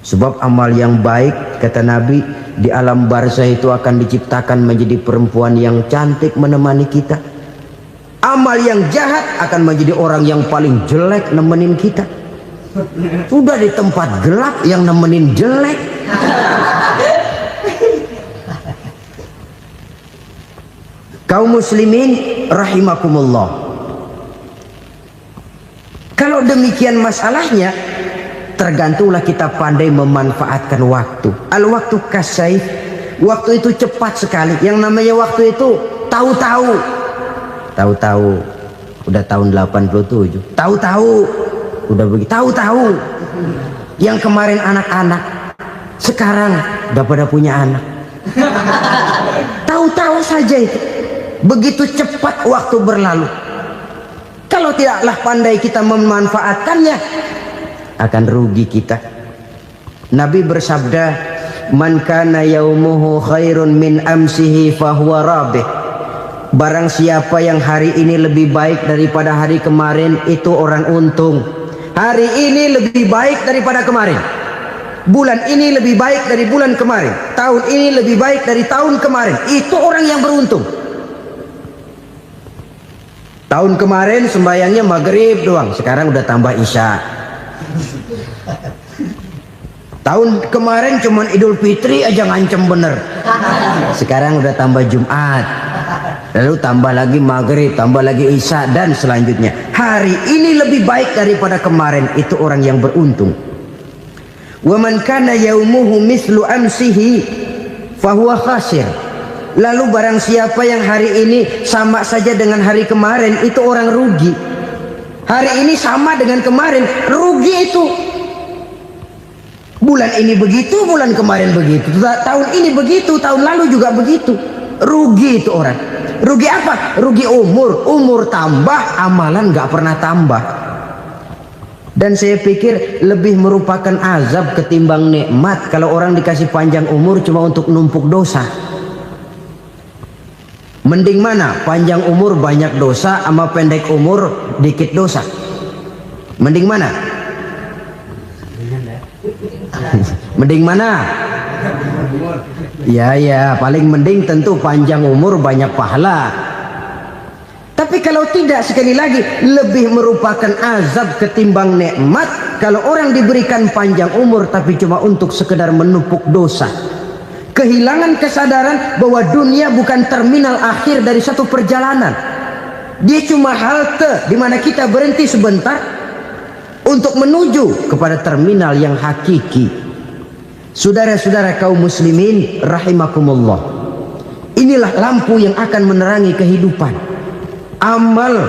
[SPEAKER 1] Sebab amal yang baik, kata Nabi, di alam barzah itu akan diciptakan menjadi perempuan yang cantik menemani kita. Amal yang jahat akan menjadi orang yang paling jelek nemenin kita. Sudah di tempat gelap yang nemenin jelek. Kaum muslimin rahimakumullah. Kalau demikian masalahnya, tergantunglah kita pandai memanfaatkan waktu. Al-waktu kasayf, waktu itu cepat sekali. Yang namanya waktu itu tahu-tahu. Tahu-tahu udah tahun 87. Tahu-tahu udah begitu. Tahu-tahu yang kemarin anak-anak, sekarang udah pada punya anak. Tahu-tahu saja itu. Begitu cepat waktu berlalu. Kalau tidaklah pandai kita memanfaatkannya, akan rugi kita. Nabi bersabda, man kana yaumuhu khairun min amsihi fahuwa rabih. Barang siapa yang hari ini lebih baik daripada hari kemarin, itu orang untung. Hari ini lebih baik daripada kemarin, bulan ini lebih baik dari bulan kemarin, tahun ini lebih baik dari tahun kemarin, itu orang yang beruntung. Tahun kemarin sembayangnya maghrib doang, sekarang udah tambah isya. Tahun kemarin cuman Idul Fitri aja ngancem bener, sekarang udah tambah Jumat, lalu tambah lagi maghrib, tambah lagi isya, dan selanjutnya. Hari ini lebih baik daripada kemarin, itu orang yang beruntung. Wa man kana yaumuhu mislu amsihi fahuwa khasir. Lalu barang siapa yang hari ini sama saja dengan hari kemarin, itu orang rugi. Hari ini sama dengan kemarin, rugi itu. Bulan ini begitu, bulan kemarin begitu, tahun ini begitu, tahun lalu juga begitu. Rugi itu orang. Rugi apa? Rugi umur. Umur tambah, amalan gak pernah tambah. Dan saya pikir lebih merupakan azab ketimbang nikmat kalau orang dikasih panjang umur cuma untuk numpuk dosa. Mending mana? Panjang umur banyak dosa sama pendek umur dikit dosa? Mending mana? Mending mana? Ya, paling mending tentu panjang umur banyak pahala. Tapi kalau tidak, sekali lagi, lebih merupakan azab ketimbang nikmat kalau orang diberikan panjang umur tapi cuma untuk sekedar menumpuk dosa. Kehilangan kesadaran bahwa dunia bukan terminal akhir dari satu perjalanan. Dia cuma halte di mana kita berhenti sebentar untuk menuju kepada terminal yang hakiki. Saudara-saudara kaum muslimin rahimakumullah, inilah lampu yang akan menerangi kehidupan, amal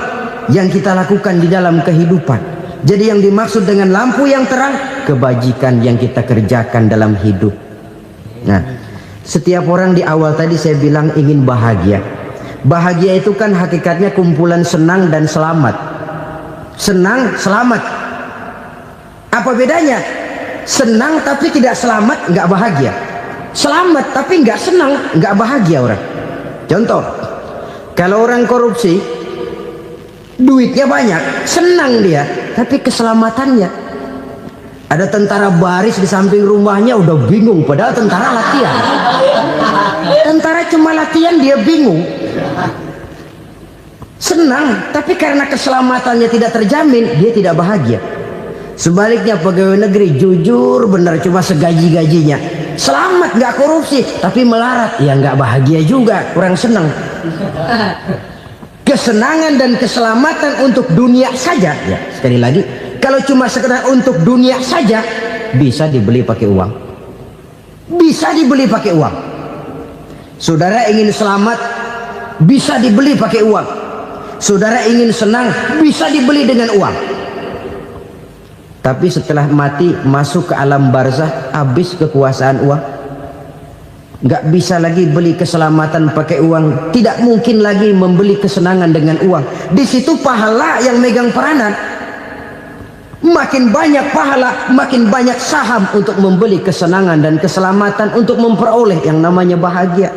[SPEAKER 1] yang kita lakukan di dalam kehidupan. Jadi yang dimaksud dengan lampu yang terang, kebajikan yang kita kerjakan dalam hidup. Nah, setiap orang di awal tadi saya bilang ingin bahagia. Bahagia itu kan hakikatnya kumpulan senang dan selamat. Senang, selamat. Apa bedanya? Senang tapi tidak selamat, nggak bahagia. Selamat tapi nggak senang, nggak bahagia orang. Contoh, kalau orang korupsi, duitnya banyak, senang dia, tapi keselamatannya. Ada tentara baris di samping rumahnya udah bingung, padahal tentara latihan. Tentara cuma latihan, dia bingung. Senang, tapi karena keselamatannya tidak terjamin, dia tidak bahagia. Sebaliknya pegawai negeri jujur benar, cuma segaji-gajinya, selamat nggak korupsi tapi melarat, ya nggak bahagia juga, kurang senang. Kesenangan dan keselamatan untuk dunia saja, ya sekali lagi, kalau cuma sekedar untuk dunia saja, bisa dibeli pakai uang, bisa dibeli pakai uang. Saudara ingin selamat, bisa dibeli pakai uang. Saudara ingin senang, bisa dibeli dengan uang. Tapi setelah mati masuk ke alam barzah, habis kekuasaan uang. Nggak bisa lagi beli keselamatan pakai uang, tidak mungkin lagi membeli kesenangan dengan uang. Di situ pahala yang megang peranan. Makin banyak pahala, makin banyak saham untuk membeli kesenangan dan keselamatan, untuk memperoleh yang namanya bahagia.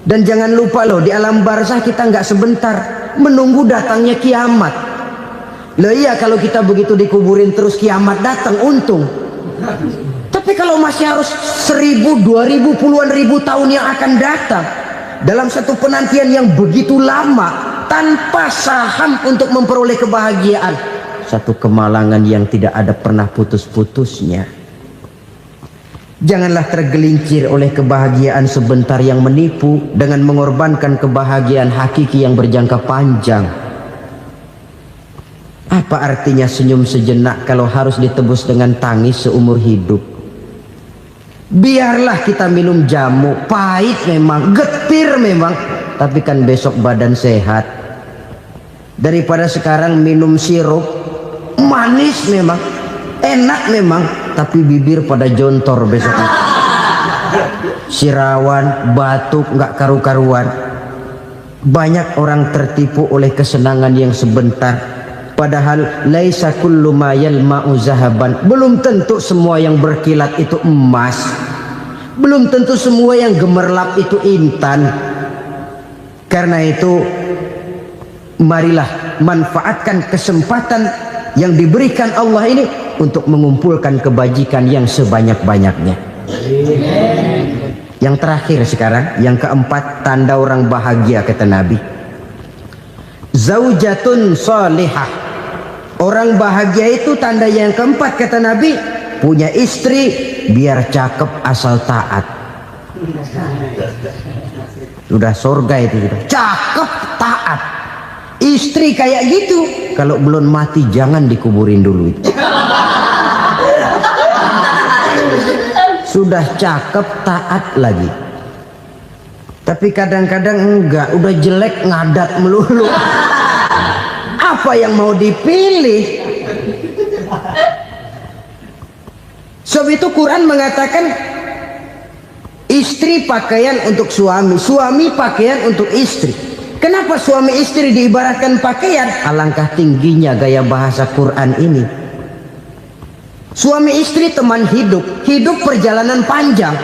[SPEAKER 1] Dan jangan lupa loh, di alam barzah kita nggak sebentar, menunggu datangnya kiamat. Loh iya, kalau kita begitu dikuburin terus kiamat datang, untung. Tapi kalau masih harus 1000, 2000, puluhan ribu tahun yang akan datang, dalam satu penantian yang begitu lama, tanpa saham untuk memperoleh kebahagiaan, satu kemalangan yang tidak ada pernah putus-putusnya. Janganlah tergelincir oleh kebahagiaan sebentar yang menipu dengan mengorbankan kebahagiaan hakiki yang berjangka panjang. Apa artinya senyum sejenak kalau harus ditebus dengan tangis seumur hidup? Biarlah kita minum jamu, pahit memang, getir memang, tapi kan besok badan sehat. Daripada sekarang minum sirup, manis memang, enak memang, tapi bibir pada jontor besok. Sirawan, batuk, nggak karu-karuan. Banyak orang tertipu oleh kesenangan yang sebentar, Padahal laisa kullu ma yalma'u zahaban. Belum tentu semua yang berkilat itu emas. Belum tentu semua yang gemerlap itu intan. Karena itu marilah manfaatkan kesempatan yang diberikan Allah ini untuk mengumpulkan kebajikan yang sebanyak-banyaknya. Yang terakhir sekarang, yang keempat, tanda orang bahagia kata Nabi. Zaujatun salihah. Orang bahagia itu tanda yang keempat kata Nabi, punya istri biar cakep asal taat. Sudah surga itu, cakep taat. Istri kayak gitu, kalau belum mati jangan dikuburin dulu itu. Sudah cakep taat lagi. Tapi kadang-kadang enggak, udah jelek ngadat melulu. Apa yang mau dipilih? Sebab itu Quran mengatakan istri pakaian untuk suami, suami pakaian untuk istri. Kenapa suami istri diibaratkan pakaian? Alangkah tingginya gaya bahasa Quran ini. Suami istri teman hidup, hidup perjalanan panjang.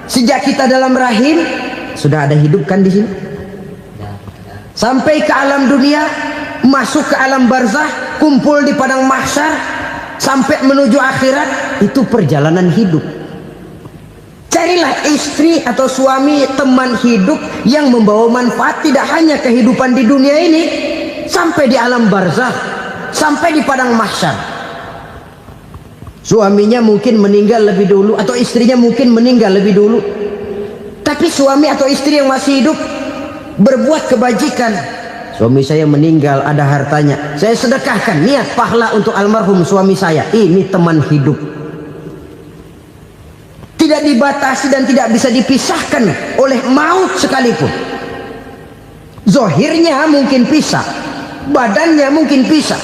[SPEAKER 1] Sejak kita dalam rahim sudah ada hidup kan di sini. Sampai ke alam dunia, masuk ke alam barzah, kumpul di padang mahsyar, sampai menuju akhirat, itu perjalanan hidup. Carilah istri atau suami teman hidup yang membawa manfaat tidak hanya kehidupan di dunia ini, sampai di alam barzah, sampai di padang mahsyar. Suaminya mungkin meninggal lebih dulu atau istrinya mungkin meninggal lebih dulu, tapi suami atau istri yang masih hidup berbuat kebajikan. Suami saya meninggal, ada hartanya, saya sedekahkan, niat pahala untuk almarhum suami saya. Ini teman hidup, tidak dibatasi dan tidak bisa dipisahkan oleh maut sekalipun. Zohirnya mungkin pisah, badannya mungkin pisah,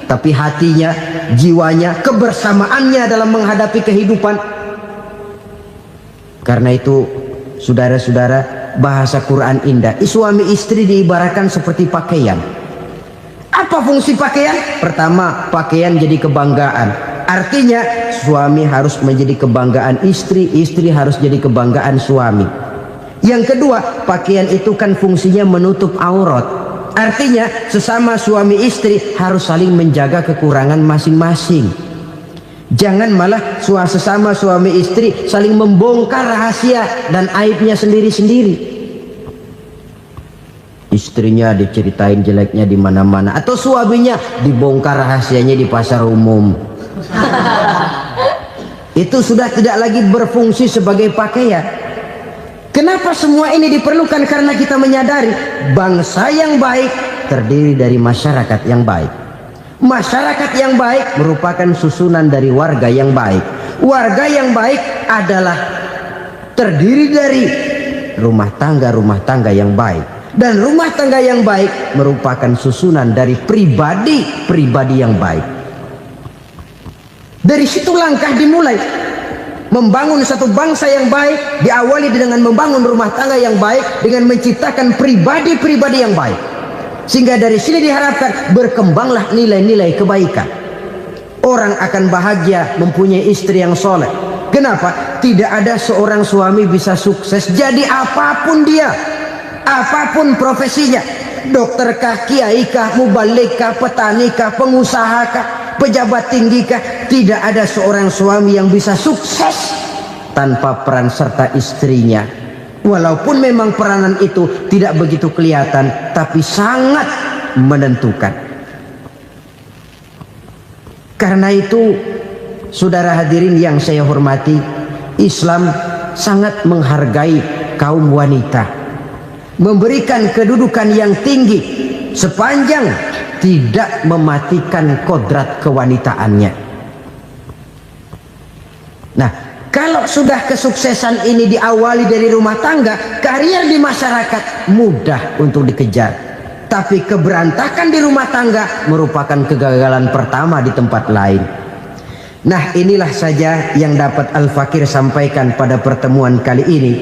[SPEAKER 1] tapi hatinya, jiwanya, kebersamaannya dalam menghadapi kehidupan. Karena itu saudara-saudara, bahasa Quran indah. Suami istri diibaratkan seperti pakaian. Apa fungsi pakaian? Pertama, pakaian jadi kebanggaan. Artinya suami harus menjadi kebanggaan istri, istri harus jadi kebanggaan suami. Yang kedua, pakaian itu kan fungsinya menutup aurat. Artinya sesama suami istri harus saling menjaga kekurangan masing-masing. Jangan malah sesama suami istri saling membongkar rahasia dan aibnya sendiri-sendiri. Istrinya diceritain jeleknya di mana-mana, atau suaminya dibongkar rahasianya di pasar umum. Itu sudah tidak lagi berfungsi sebagai pakaian. Kenapa semua ini diperlukan? Karena kita menyadari bangsa yang baik terdiri dari masyarakat yang baik. Masyarakat yang baik merupakan susunan dari warga yang baik. Warga yang baik adalah terdiri dari rumah tangga yang baik. Dan rumah tangga yang baik merupakan susunan dari pribadi yang baik. Dari situ langkah dimulai. Membangun satu bangsa yang baik diawali dengan membangun rumah tangga yang baik, dengan menciptakan pribadi-pribadi yang baik. Sehingga dari sini diharapkan berkembanglah nilai-nilai kebaikan. Orang akan bahagia mempunyai istri yang soleh. Kenapa? Tidak ada seorang suami bisa sukses jadi apapun dia, apapun profesinya, dokterkah, kiaikah, mubalikah, petanikah, pengusahakah, pejabat tinggikah, tidak ada seorang suami yang bisa sukses tanpa peran serta istrinya. Walaupun memang peranan itu tidak begitu kelihatan, tapi sangat menentukan. Karena itu, saudara hadirin yang saya hormati, Islam sangat menghargai kaum wanita, memberikan kedudukan yang tinggi sepanjang tidak mematikan kodrat kewanitaannya. Nah, kalau sudah kesuksesan ini diawali dari rumah tangga, karier di masyarakat mudah untuk dikejar. Tapi keberantakan di rumah tangga merupakan kegagalan pertama di tempat lain. Nah, inilah saja yang dapat Al-Fakir sampaikan pada pertemuan kali ini.